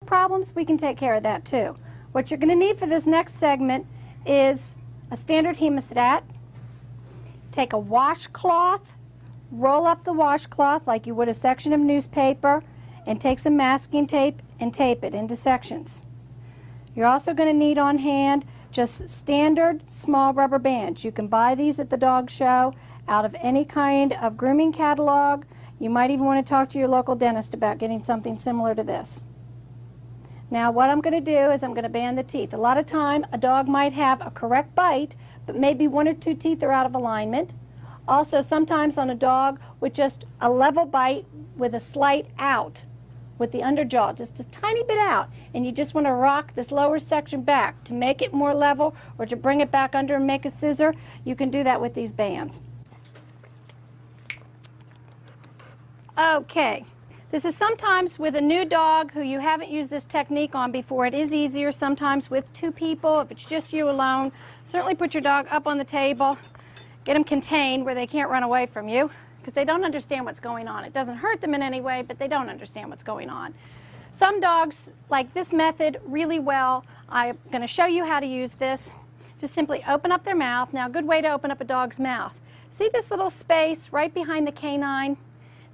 problems, we can take care of that too. What you're going to need for this next segment is a standard hemostat. Take a washcloth, roll up the washcloth like you would a section of newspaper, and take some masking tape and tape it into sections. You're also going to need on hand just standard small rubber bands. You can buy these at the dog show out of any kind of grooming catalog. You might even want to talk to your local dentist about getting something similar to this. Now what I'm going to do is I'm going to band the teeth. A lot of time a dog might have a correct bite, but maybe one or two teeth are out of alignment. Also sometimes on a dog with just a level bite with a slight out with the underjaw, just a tiny bit out, and you just want to rock this lower section back to make it more level or to bring it back under and make a scissor, you can do that with these bands. Okay, this is sometimes with a new dog who you haven't used this technique on before. It is easier sometimes with two people. If it's just you alone, certainly put your dog up on the table, get them contained where they can't run away from you, because they don't understand what's going on. It doesn't hurt them in any way, but they don't understand what's going on. Some dogs like this method really well. I'm going to show you how to use this. Just simply open up their mouth. Now, a good way to open up a dog's mouth. See this little space right behind the canine?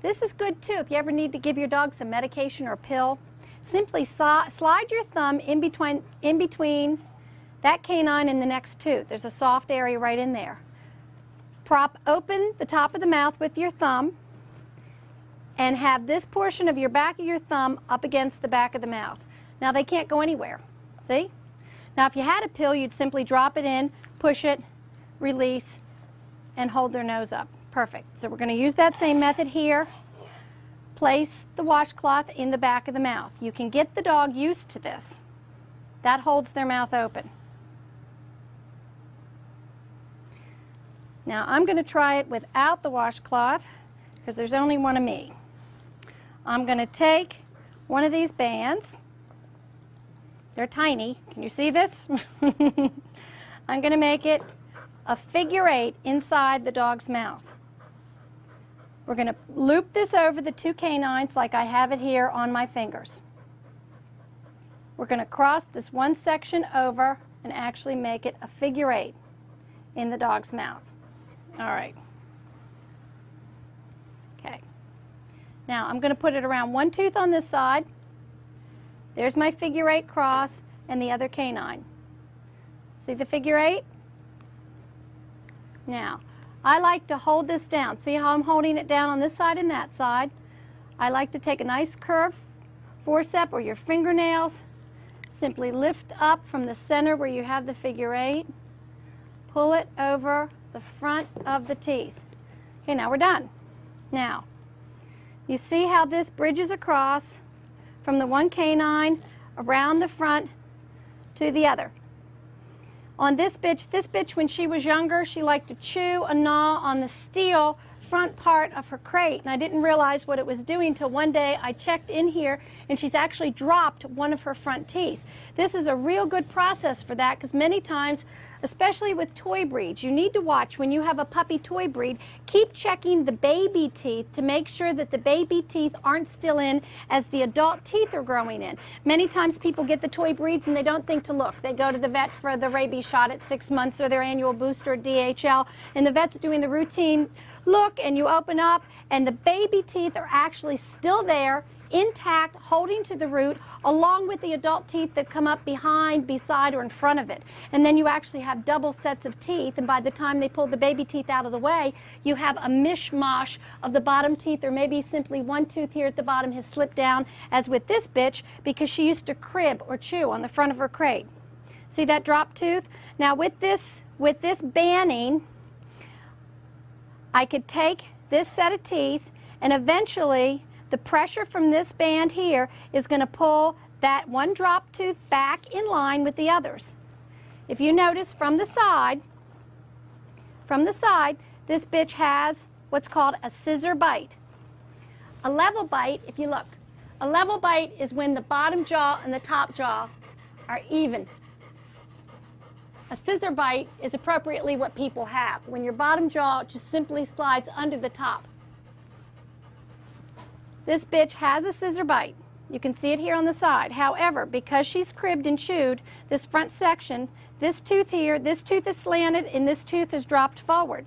This is good too if you ever need to give your dog some medication or a pill. Simply slide your thumb in between that canine and the next tooth. There's a soft area right in there. Prop open the top of the mouth with your thumb and have this portion of your back of your thumb up against the back of the mouth. Now they can't go anywhere, see? Now if you had a pill, you'd simply drop it in, push it, release, and hold their nose up. Perfect. So we're going to use that same method here. Place the washcloth in the back of the mouth. You can get the dog used to this. That holds their mouth open. Now I'm going to try it without the washcloth because there's only one of me. I'm going to take one of these bands. They're tiny. Can you see this? I'm going to make it a figure 8 inside the dog's mouth. We're going to loop this over the two canines like I have it here on my fingers. We're going to cross this one section over and actually make it a figure 8 in the dog's mouth. All right. Okay. Now I'm going to put it around one tooth on this side. There's my figure 8 cross and the other canine. See the figure 8? Now, I like to hold this down. See how I'm holding it down on this side and that side? I like to take a nice curved forceps or your fingernails, simply lift up from the center where you have the figure 8, pull it over the front of the teeth. Okay, now we're done. Now, you see how this bridges across from the one canine around the front to the other. On this bitch when she was younger, she liked to chew and gnaw on the steel front part of her crate, and I didn't realize what it was doing till one day I checked in here and she's actually dropped one of her front teeth. This is a real good process for that because many times, especially with toy breeds, you need to watch when you have a puppy toy breed, keep checking the baby teeth to make sure that the baby teeth aren't still in as the adult teeth are growing in. Many times people get the toy breeds and they don't think to look. They go to the vet for the rabies shot at 6 months or their annual booster at DHL, and the vet's doing the routine look, and you open up and the baby teeth are actually still there, intact, holding to the root, along with the adult teeth that come up behind, beside, or in front of it. And then you actually have double sets of teeth, and by the time they pull the baby teeth out of the way, you have a mishmash of the bottom teeth, or maybe simply one tooth here at the bottom has slipped down, as with this bitch, because she used to crib or chew on the front of her crate. See that drop tooth? Now with this banding, I could take this set of teeth, and eventually the pressure from this band here is going to pull that one drop tooth back in line with the others. If you notice from the side, this bitch has what's called a scissor bite. A level bite, if you look, a level bite is when the bottom jaw and the top jaw are even. A scissor bite is appropriately what people have, when your bottom jaw just simply slides under the top. This bitch has a scissor bite. You can see it here on the side. However, because she's cribbed and chewed, this front section, this tooth here, this tooth is slanted and this tooth is dropped forward.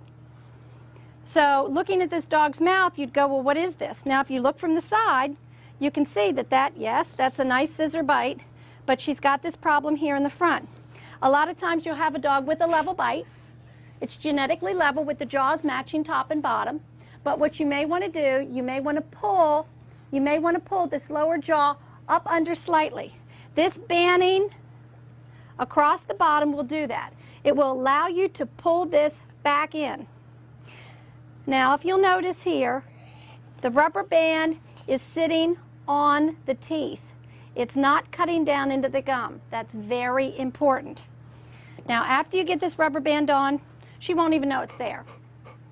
So looking at this dog's mouth, you'd go, well, what is this? Now, if you look from the side, you can see that, yes, that's a nice scissor bite, but she's got this problem here in the front. A lot of times you'll have a dog with a level bite. It's genetically level with the jaws matching top and bottom. But what you may want to do, you may want to pull this lower jaw up under slightly. This banding across the bottom will do that. It will allow you to pull this back in. Now, if you'll notice here, the rubber band is sitting on the teeth. It's not cutting down into the gum. That's very important. Now, after you get this rubber band on, she won't even know it's there.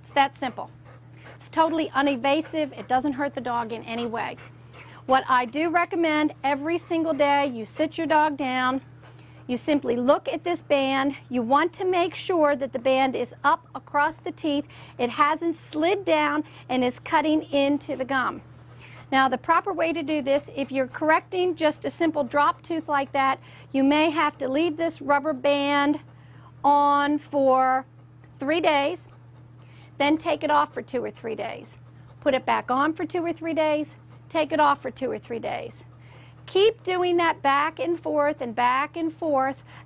It's that simple. It's totally uninvasive. It doesn't hurt the dog in any way. What I do recommend every single day, you sit your dog down, you simply look at this band. You want to make sure that the band is up across the teeth. It hasn't slid down and is cutting into the gum. Now, the proper way to do this, if you're correcting just a simple drop tooth like that, you may have to leave this rubber band on for 3 days, then take it off for 2 or 3 days. Put it back on for 2 or 3 days, take it off for 2 or 3 days. Keep doing that back and forth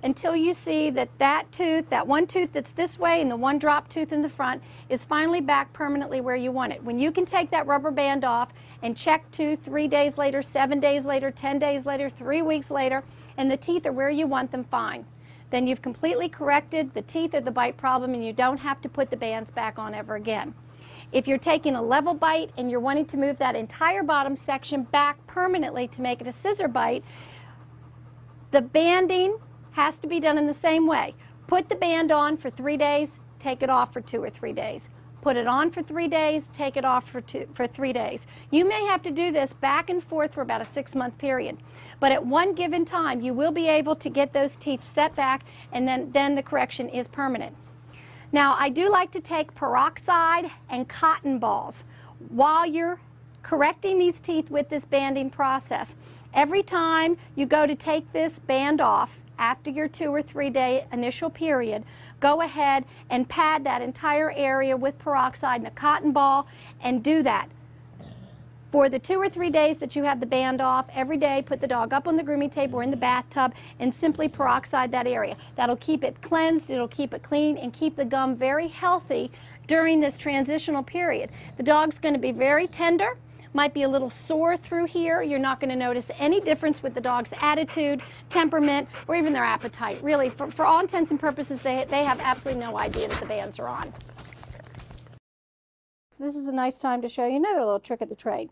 until you see that that one tooth that's this way and the one drop tooth in the front is finally back permanently where you want it. When you can take that rubber band off and check 2, 3 days later, 7 days later, 10 days later, 3 weeks later, and the teeth are where you want them, fine. Then you've completely corrected the teeth or the bite problem and you don't have to put the bands back on ever again. If you're taking a level bite and you're wanting to move that entire bottom section back permanently to make it a scissor bite, the banding has to be done in the same way. Put the band on for 3 days, take it off for 2 or 3 days. Put it on for 3 days, take it off for 3 days. You may have to do this back and forth for about a 6-month period. But at one given time, you will be able to get those teeth set back, and then the correction is permanent. Now, I do like to take peroxide and cotton balls while you're correcting these teeth with this banding process. Every time you go to take this band off after your 2 or 3 day initial period, go ahead and pad that entire area with peroxide and a cotton ball and do that. For the 2 or 3 days that you have the band off, every day put the dog up on the grooming table or in the bathtub and simply peroxide that area. That'll keep it cleansed, it'll keep it clean, and keep the gum very healthy during this transitional period. The dog's going to be very tender, might be a little sore through here. You're not going to notice any difference with the dog's attitude, temperament, or even their appetite. Really, for all intents and purposes, they have absolutely no idea that the bands are on. This is a nice time to show you another little trick of the trade.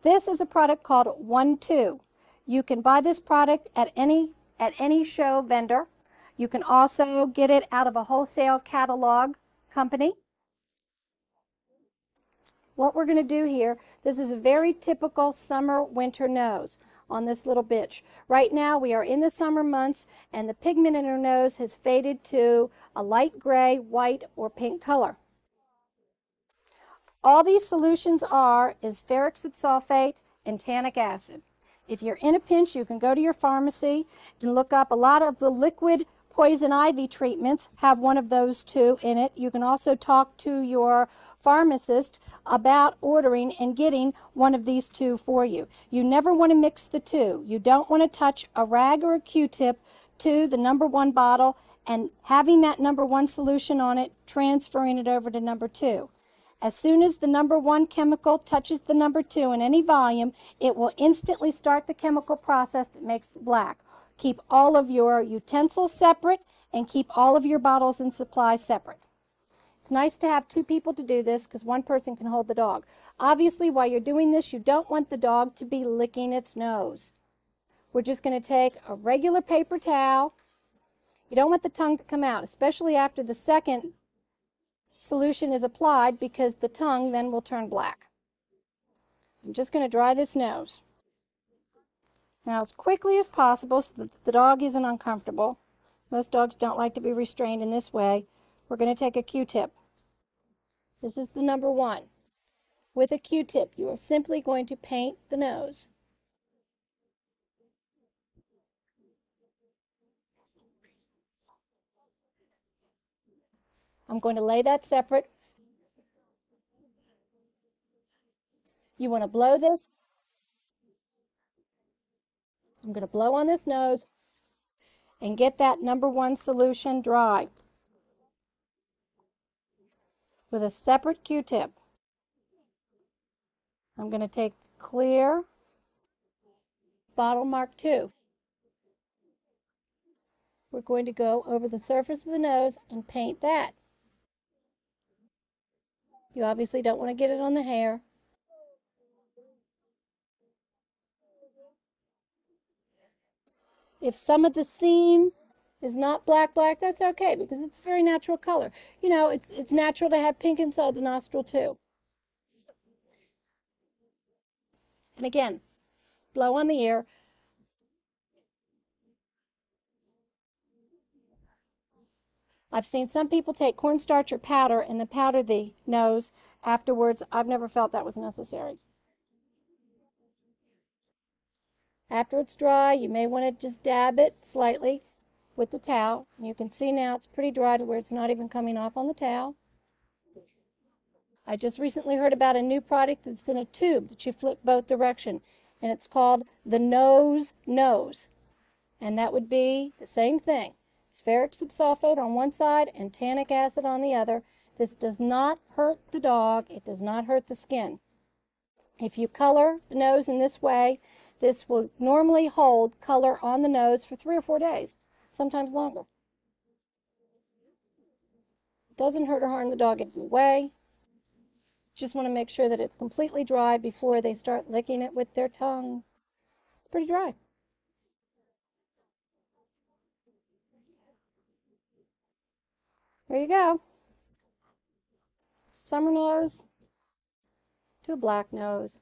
This is a product called 1-2. You can buy this product at any show vendor. You can also get it out of a wholesale catalog company. What we're going to do here, this is a very typical summer-winter nose on this little bitch. Right now we are in the summer months and the pigment in her nose has faded to a light gray, white, or pink color. All these solutions is ferric subsulfate and tannic acid. If you're in a pinch, you can go to your pharmacy and look up. A lot of the liquid poison ivy treatments have one of those two in it. You can also talk to your pharmacist about ordering and getting one of these two for you. You never want to mix the two. You don't want to touch a rag or a Q-tip to the number 1 bottle and having that number 1 solution on it, transferring it over to number 2. As soon as the number 1 chemical touches the number 2 in any volume, it will instantly start the chemical process that makes it black. Keep all of your utensils separate and keep all of your bottles and supplies separate. It's nice to have 2 people to do this because 1 person can hold the dog. Obviously, while you're doing this, you don't want the dog to be licking its nose. We're just going to take a regular paper towel. You don't want the tongue to come out, especially after the second solution is applied, because the tongue then will turn black. I'm just going to dry this nose. Now, as quickly as possible so that the dog isn't uncomfortable. Most dogs don't like to be restrained in this way. We're going to take a Q-tip. This is the number 1. With a Q-tip, you are simply going to paint the nose. I'm going to lay that separate. You want to blow this. I'm going to blow on this nose and get that #1 solution dry with a separate Q-tip. I'm going to take clear bottle mark 2. We're going to go over the surface of the nose and paint that. You obviously don't want to get it on the hair. If some of the seam is not black, that's okay because it's a very natural color. You know, it's natural to have pink inside the nostril too. And again, blow on the ear. I've seen some people take cornstarch or powder and then powder the nose afterwards. I've never felt that was necessary. After it's dry, you may want to just dab it slightly with the towel. You can see now it's pretty dry to where it's not even coming off on the towel. I just recently heard about a new product that's in a tube that you flip both directions, and it's called the Nose Nose. And that would be the same thing. It's ferric subsulfate on one side and tannic acid on the other. This does not hurt the dog. It does not hurt the skin. If you color the nose in this way, this will normally hold color on the nose for 3 or 4 days, sometimes longer. It doesn't hurt or harm the dog in any way. Just want to make sure that it's completely dry before they start licking it with their tongue. It's pretty dry. There you go. Summer nose to a black nose.